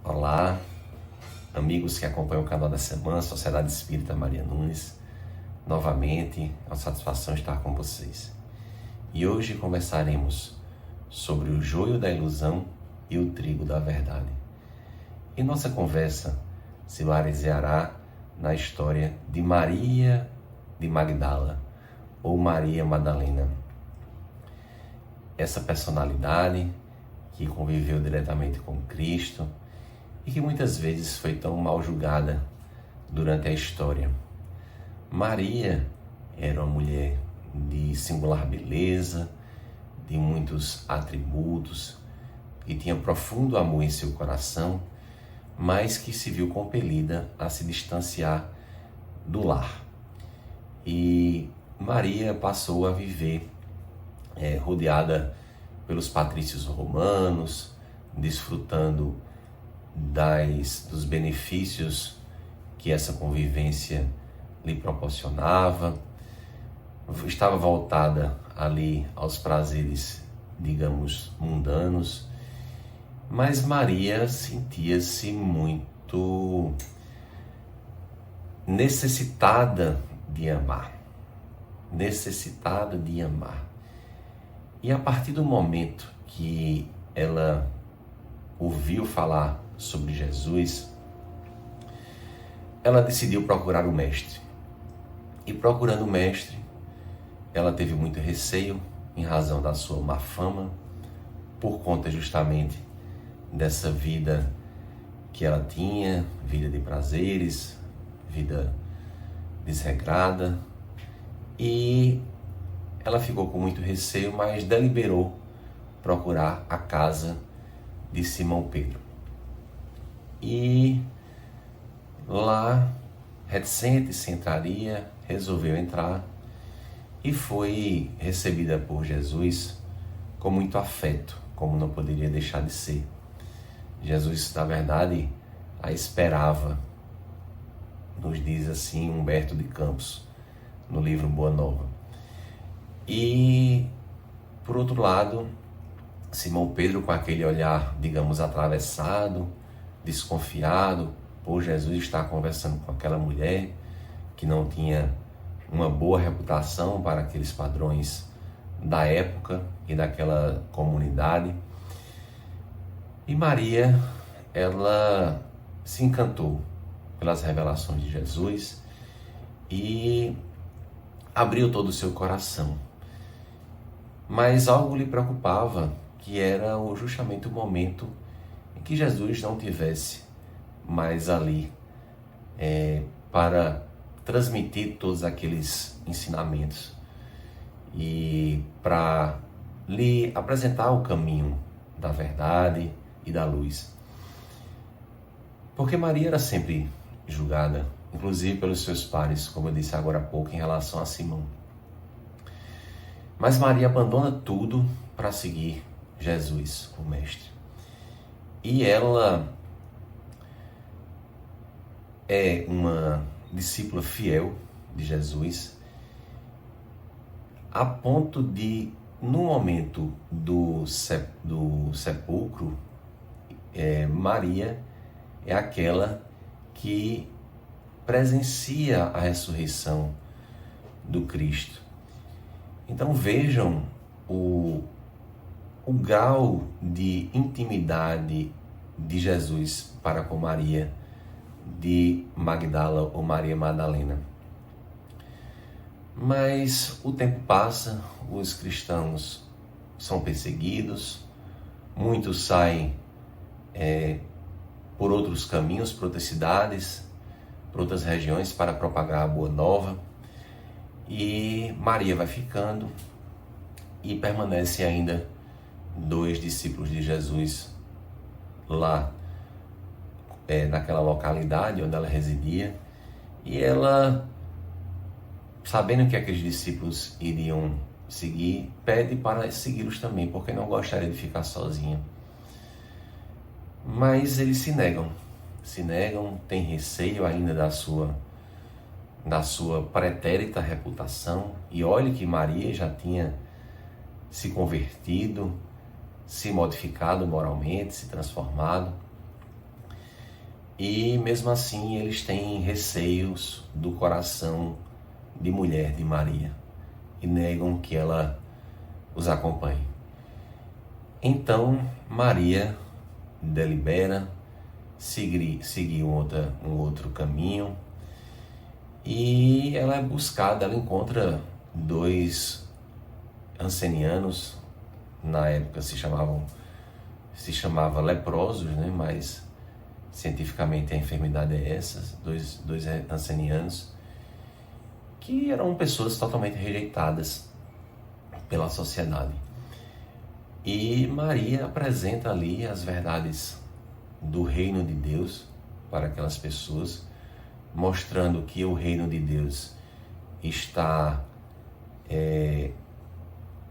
Olá, amigos que acompanham o canal da Semana, Sociedade Espírita Maria Nunes. Novamente, é uma satisfação estar com vocês. E hoje conversaremos sobre o joio da ilusão e o trigo da verdade. E nossa conversa se baseará na história de Maria de Magdala, ou Maria Madalena. Essa personalidade que conviveu diretamente com Cristo e que muitas vezes foi tão mal julgada durante a história. Maria era uma mulher de singular beleza, de muitos atributos, que tinha profundo amor em seu coração, mas que se viu compelida a se distanciar do lar. E Maria passou a viver rodeada pelos patrícios romanos, desfrutando dos benefícios que essa convivência lhe proporcionava. Estava voltada ali aos prazeres, digamos, mundanos, mas Maria sentia-se muito necessitada de amar. E a partir do momento que ela ouviu falar sobre Jesus, ela decidiu procurar o Mestre. E procurando o Mestre, ela teve muito receio em razão da sua má fama, por conta justamente dessa vida que ela tinha, vida de prazeres, vida desregrada, e ela ficou com muito receio, mas deliberou procurar a casa de Simão Pedro. E lá, reticente se entraria, resolveu entrar e foi recebida por Jesus com muito afeto, como não poderia deixar de ser. Jesus, na verdade, a esperava, nos diz assim Humberto de Campos, no livro Boa Nova. E, por outro lado, Simão Pedro, com aquele olhar, digamos, atravessado, desconfiado, por Jesus estar conversando com aquela mulher que não tinha uma boa reputação para aqueles padrões da época e daquela comunidade. E Maria, ela se encantou pelas revelações de Jesus e abriu todo o seu coração. Mas algo lhe preocupava, que era justamente o momento em que Jesus não tivesse mais ali para transmitir todos aqueles ensinamentos e para lhe apresentar o caminho da verdade e da luz. Porque Maria era sempre julgada, inclusive pelos seus pares, como eu disse agora há pouco em relação a Simão. Mas Maria abandona tudo para seguir Jesus, o Mestre. E ela é uma discípula fiel de Jesus, a ponto de, no momento do sepulcro, Maria é aquela que presencia a ressurreição do Cristo. Então vejam o grau de intimidade de Jesus para com Maria de Magdala ou Maria Madalena. Mas o tempo passa, os cristãos são perseguidos, muitos saem por outros caminhos, por outras cidades, por outras regiões para propagar a boa nova. E Maria vai ficando e permanece ainda 2 discípulos de Jesus lá naquela localidade onde ela residia. E ela, sabendo que aqueles discípulos iriam seguir, pede para segui-los também, porque não gostaria de ficar sozinha. Mas eles se negam, têm receio ainda da sua pretérita reputação. E olhe que Maria já tinha se convertido, se modificado moralmente, se transformado. E mesmo assim eles têm receios do coração de mulher de Maria e negam que ela os acompanhe. Então Maria delibera seguir um outro caminho e ela é buscada, ela encontra dois ancenianos, na época se chamava leprosos, né? Mas cientificamente a enfermidade é essa, dois ancenianos que eram pessoas totalmente rejeitadas pela sociedade. E Maria apresenta ali as verdades do reino de Deus para aquelas pessoas, mostrando que o reino de Deus está,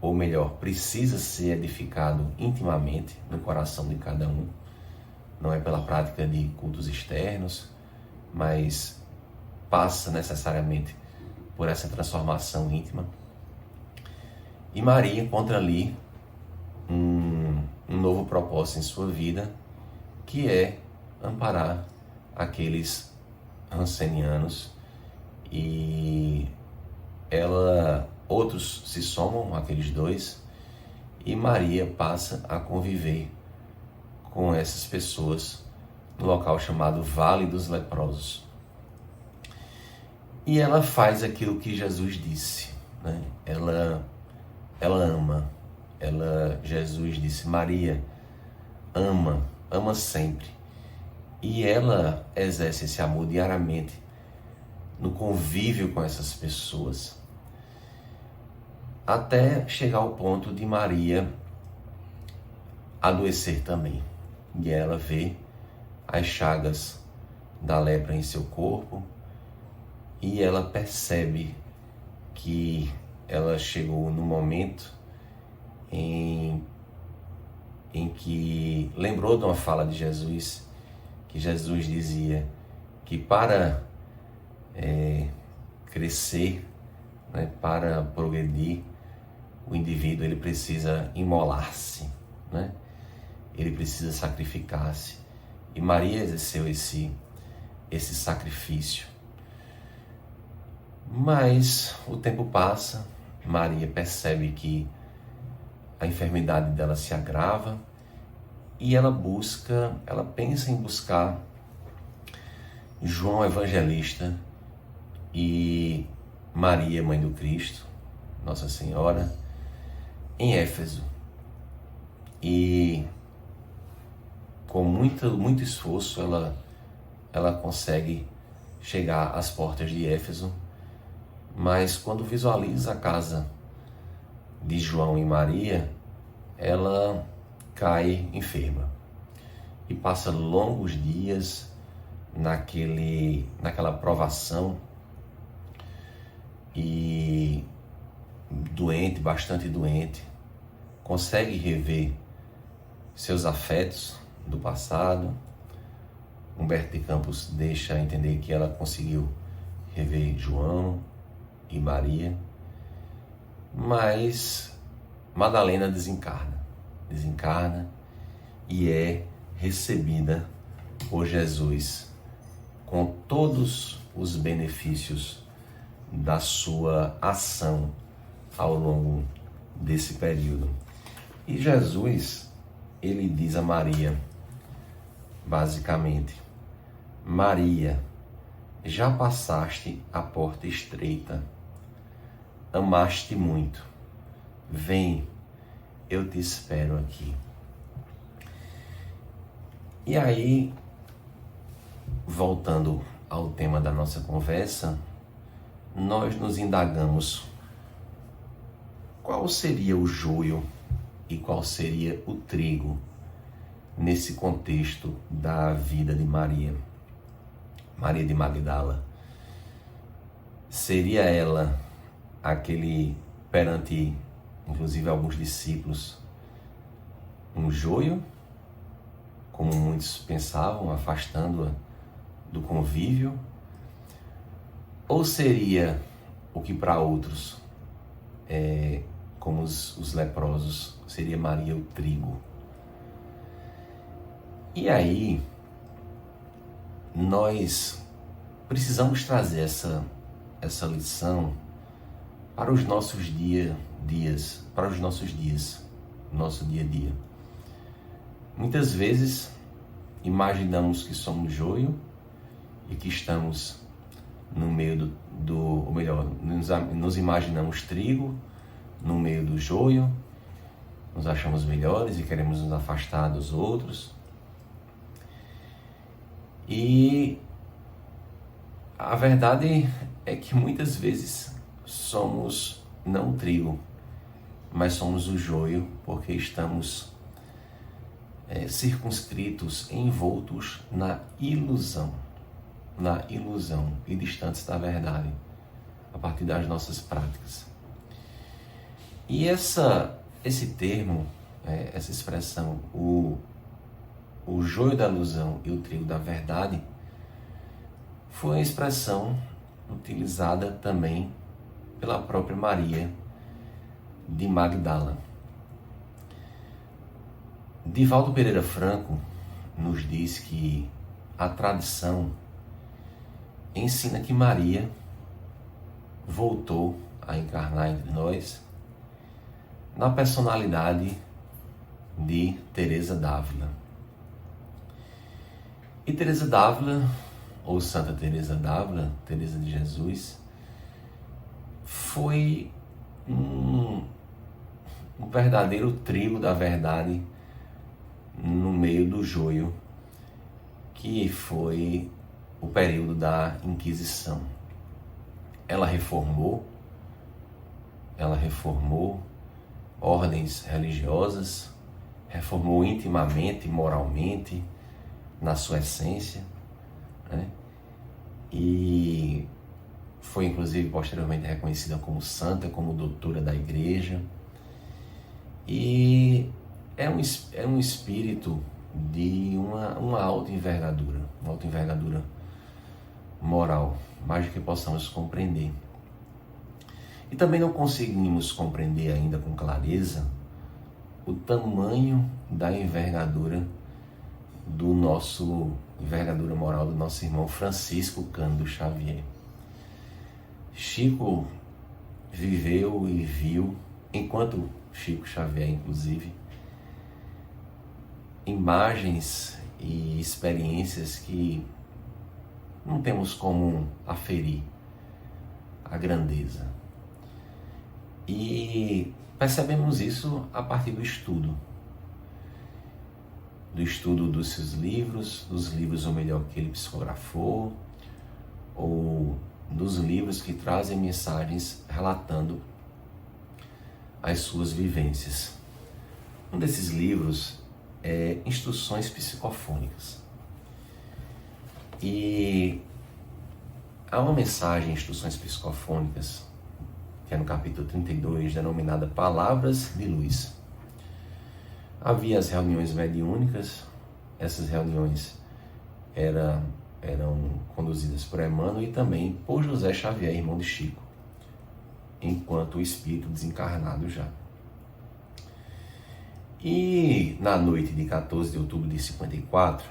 ou melhor, precisa ser edificado intimamente no coração de cada um. Não é pela prática de cultos externos, mas passa necessariamente por essa transformação íntima. E Maria encontra ali um novo propósito em sua vida, que é amparar aqueles ancenianos, e outros se somam àqueles dois, e Maria passa a conviver com essas pessoas no local chamado Vale dos Leprosos. E ela faz aquilo que Jesus disse, né? Ela ama. Jesus disse: Maria ama sempre. E ela exerce esse amor diariamente no convívio com essas pessoas, até chegar ao ponto de Maria adoecer também. E ela vê as chagas da lepra em seu corpo e ela percebe que ela chegou no momento em que lembrou de uma fala de Jesus, que Jesus dizia que para crescer, né, para progredir, o indivíduo ele precisa imolar-se, né? Ele precisa sacrificar-se. E Maria exerceu esse sacrifício. Mas o tempo passa, Maria percebe que a enfermidade dela se agrava e ela pensa em buscar João Evangelista e Maria, Mãe do Cristo, Nossa Senhora, em Éfeso. E com muito esforço ela consegue chegar às portas de Éfeso, mas quando visualiza a casa de João e Maria, ela cai enferma e passa longos dias naquela provação, e doente, bastante doente, consegue rever seus afetos do passado. Humberto de Campos deixa entender que ela conseguiu rever João e Maria, mas Madalena desencarna e é recebida por Jesus com todos os benefícios da sua ação ao longo desse período. E Jesus, ele diz a Maria, basicamente: Maria, já passaste a porta estreita, amaste muito, vem, eu te espero aqui. E aí, voltando ao tema da nossa conversa, nós nos indagamos qual seria o joio e qual seria o trigo nesse contexto da vida de Maria de Magdala. Seria ela aquele, perante inclusive alguns discípulos, um joio, como muitos pensavam, afastando-a do convívio? Ou seria o que para outros, como os leprosos, seria Maria o trigo? E aí, nós precisamos trazer essa lição para os nossos para os nossos dias, nosso dia a dia. Muitas vezes imaginamos que somos joio e que estamos no meio ou melhor, nos imaginamos trigo no meio do joio, nos achamos melhores e queremos nos afastar dos outros. E a verdade é que muitas vezes somos não o trigo, mas somos o joio, porque estamos circunscritos, envoltos na ilusão e distantes da verdade, a partir das nossas práticas. E esse termo, essa expressão, o joio da ilusão e o trigo da verdade, foi uma expressão utilizada também pela própria Maria de Magdala. Divaldo Pereira Franco nos diz que a tradição ensina que Maria voltou a encarnar entre nós na personalidade de Teresa d'Ávila. E Teresa d'Ávila, ou Santa Teresa d'Ávila, Teresa de Jesus, foi um verdadeiro trigo da verdade no meio do joio, que foi o período da Inquisição. Ela reformou ordens religiosas, reformou intimamente, moralmente, na sua essência, né? E foi inclusive posteriormente reconhecida como santa, como doutora da igreja. E é um espírito de uma alta envergadura moral, mais do que possamos compreender. E também não conseguimos compreender ainda com clareza o tamanho da envergadura moral do nosso irmão Francisco Cândido Xavier. Chico viveu e viu, enquanto Chico Xavier, inclusive, imagens e experiências que não temos como aferir a grandeza. E percebemos isso a partir do estudo dos seus livros, dos livros, ou melhor, que ele psicografou, ou dos livros que trazem mensagens relatando as suas vivências. Um desses livros é Instruções Psicofônicas. E há uma mensagem em Instruções Psicofônicas, que é no capítulo 32, denominada Palavras de Luz. Havia as reuniões mediúnicas. Essas reuniões eram conduzidas por Emmanuel e também por José Xavier, irmão de Chico, enquanto o espírito desencarnado já. E na noite de 14 de outubro de 54,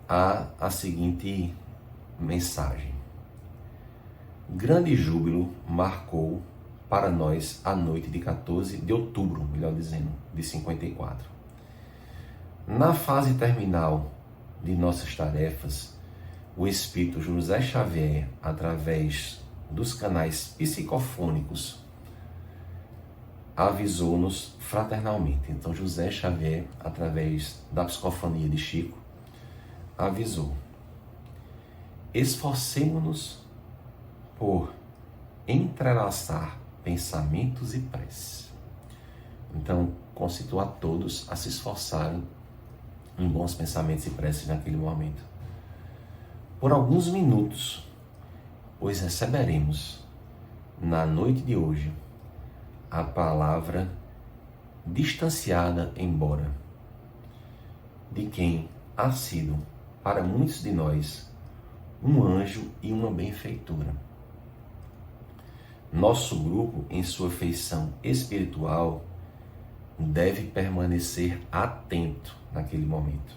há a seguinte mensagem: grande júbilo marcou para nós a noite de 14 de outubro, melhor dizendo, de 54. Na fase terminal de nossas tarefas, o espírito José Xavier, através dos canais psicofônicos, avisou-nos fraternalmente. Então José Xavier, através da psicofonia de Chico, avisou: esforcemo-nos por entrelaçar pensamentos e preces. Então, concito a todos a se esforçarem em bons pensamentos e preces naquele momento. Por alguns minutos, pois receberemos, na noite de hoje, a palavra distanciada embora, de quem há sido, para muitos de nós, um anjo e uma benfeitora. Nosso grupo, em sua feição espiritual, deve permanecer atento naquele momento.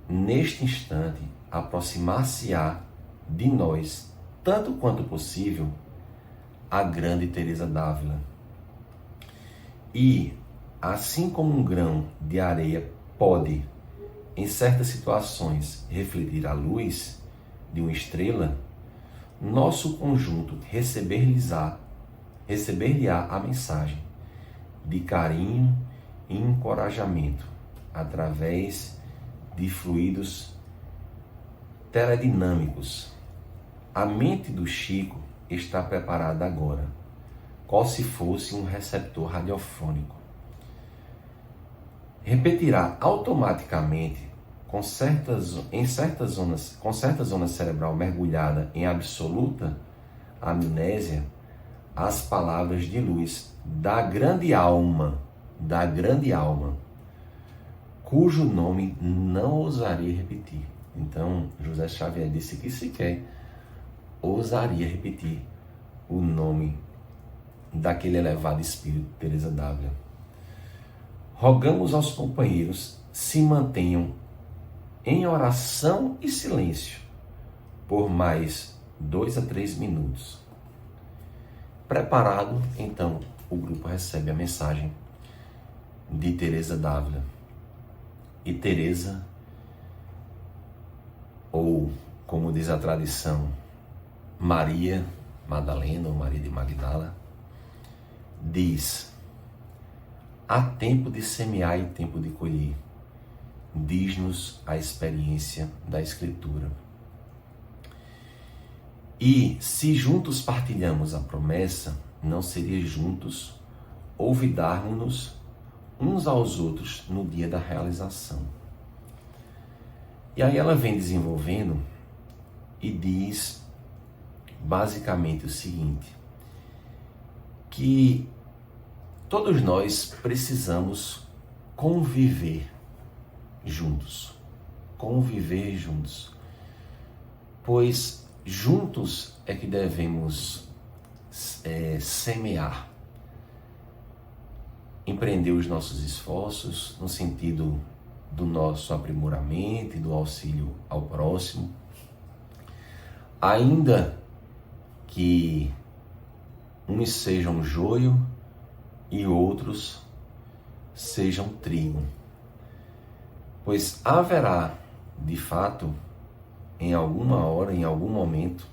neste instante, aproximar-se-á de nós, tanto quanto possível, a grande Teresa d'Ávila. E, assim como um grão de areia pode, em certas situações, refletir a luz de uma estrela, nosso conjunto receber-lhe-á a mensagem de carinho e encorajamento através de fluidos teledinâmicos. A mente do Chico está preparada agora, qual se fosse um receptor radiofônico. Repetirá automaticamente com certa zona cerebral mergulhada em absoluta amnésia as palavras de luz da grande alma, cujo nome não ousaria repetir. Então, José Xavier disse que sequer ousaria repetir o nome daquele elevado espírito, Teresa d'Ávila. Rogamos aos companheiros se mantenham em oração e silêncio por mais 2 a 3 minutos. Preparado, então, o grupo recebe a mensagem de Teresa d'Ávila. E Teresa, ou como diz a tradição, Maria Madalena ou Maria de Magdala, diz: há tempo de semear e tempo de colher. Diz-nos a experiência da Escritura. E se juntos partilhamos a promessa, não seria juntos olvidarmos-nos uns aos outros no dia da realização. E aí ela vem desenvolvendo e diz basicamente o seguinte, que todos nós precisamos conviver juntos, pois juntos é que devemos semear, empreender os nossos esforços no sentido do nosso aprimoramento e do auxílio ao próximo, ainda que uns sejam joio e outros sejam trigo, pois haverá, de fato, em alguma hora, em algum momento,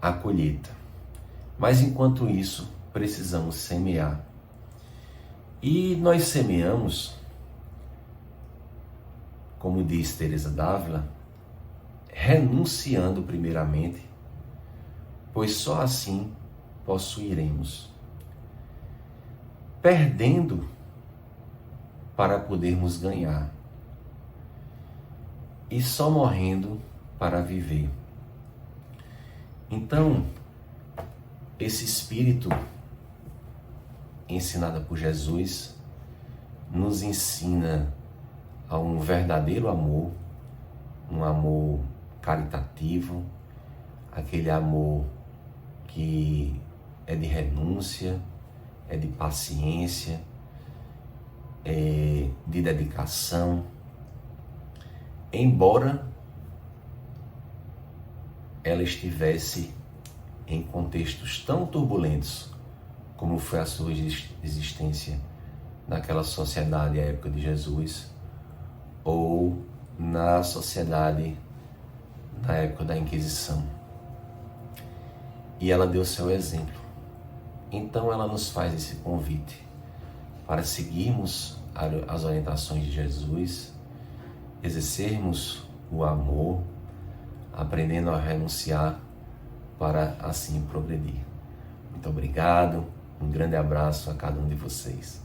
a colheita. Mas enquanto isso, precisamos semear. E nós semeamos, como diz Teresa d'Ávila, renunciando primeiramente, pois só assim possuiremos. Perdendo para podermos ganhar. E só morrendo para viver. Então, esse espírito ensinado por Jesus nos ensina a um verdadeiro amor, um amor caritativo, aquele amor que é de renúncia, é de paciência, é de dedicação, embora ela estivesse em contextos tão turbulentos como foi a sua existência naquela sociedade à época de Jesus ou na sociedade na época da Inquisição. E ela deu seu exemplo. Então ela nos faz esse convite para seguirmos as orientações de Jesus, exercermos o amor, aprendendo a renunciar para assim progredir. Muito obrigado, um grande abraço a cada um de vocês.